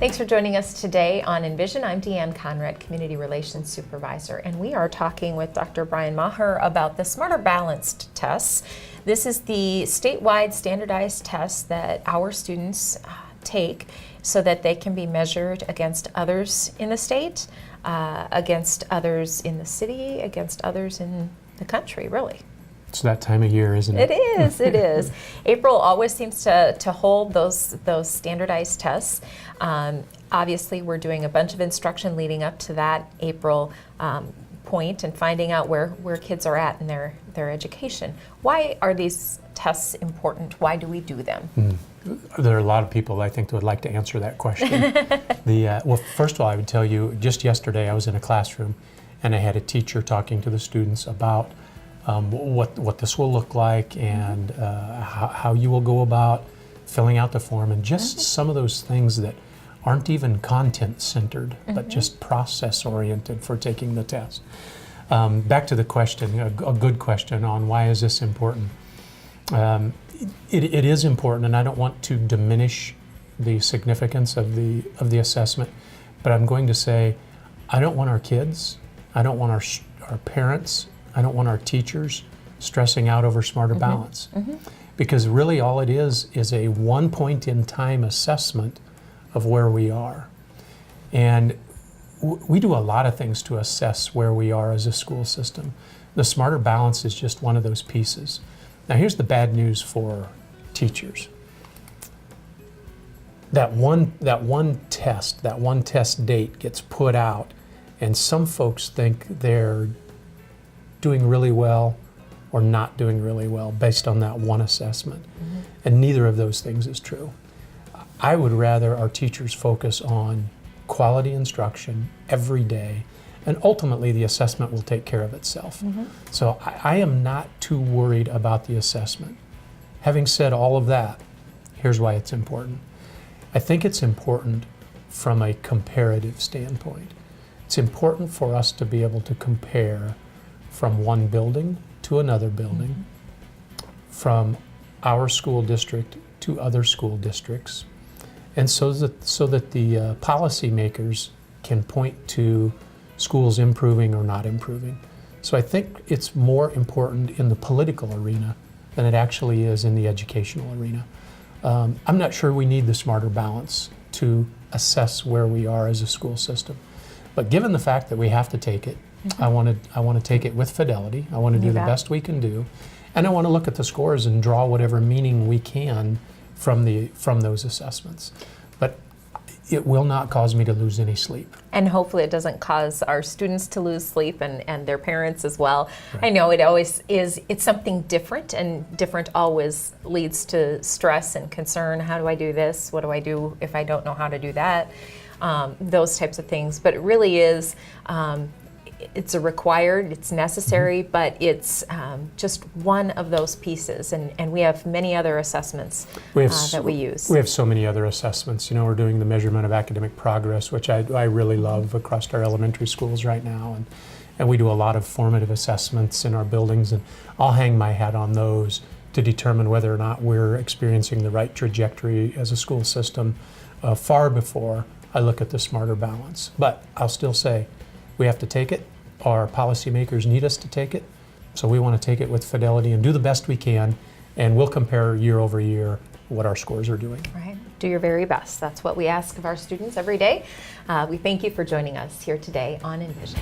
Thanks for joining us today on Envision. I'm Deanne Conrad, Community Relations Supervisor, and we are talking with Dr. Brian Maher about the Smarter Balanced tests. This is the statewide standardized test that our students take so that they can be measured against others in the state, against others in the city, against others in the country, really. It's that time of year, isn't it? It is, it is. April always seems to hold those standardized tests. Obviously, we're doing a bunch of instruction leading up to that April point and finding out where kids are at in their education. Why are these tests important? Why do we do them? There are a lot of people, I think, that would like to answer that question. Well, first of all, I would tell you, just yesterday I was in a classroom and I had a teacher talking to the students about what this will look like and how you will go about filling out the form, and just some of those things that aren't even content centered, but just process oriented for taking the test. Back to the question, a good question on why is this important. It is important, and I don't want to diminish the significance of the assessment, but I'm going to say I don't want our kids, I don't want our parents, I don't want our teachers stressing out over Smarter Balance. Because really all it is a one point in time assessment of where we are. And we do a lot of things to assess where we are as a school system. The Smarter Balance is just one of those pieces. Now here's the bad news for teachers. That one test date gets put out, and some folks think they're doing really well or not doing really well based on that one assessment. And neither of those things is true. I would rather our teachers focus on quality instruction every day, and ultimately the assessment will take care of itself. So I am not too worried about the assessment. Having said all of that, here's why it's important. I think it's important from a comparative standpoint. It's important for us to be able to compare from one building to another building, from our school district to other school districts, and so that the policymakers can point to schools improving or not improving. So I think it's more important in the political arena than it actually is in the educational arena. I'm not sure we need the Smarter Balance to assess where we are as a school system, but given the fact that we have to take it, I want to take it with fidelity. I want to do the best we can do, and I want to look at the scores and draw whatever meaning we can from those assessments. But it will not cause me to lose any sleep. And hopefully it doesn't cause our students to lose sleep and their parents as well. Right. I know it always is, it's something different, and different always leads to stress and concern. How do I do this? What do I do if I don't know how to do that? Those types of things. But it really is, it's a required, it's necessary, but it's just one of those pieces, and we have many other assessments that we use. We have so many other assessments. You know, we're doing the measurement of academic progress, which I really love across our elementary schools right now, and we do a lot of formative assessments in our buildings, and I'll hang my hat on those to determine whether or not we're experiencing the right trajectory as a school system far before I look at the Smarter Balance. But I'll still say, we have to take it. Our policymakers need us to take it. So we want to take it with fidelity and do the best we can, and we'll compare year over year what our scores are doing. Right. Do your very best. That's what we ask of our students every day. We thank you for joining us here today on Envision.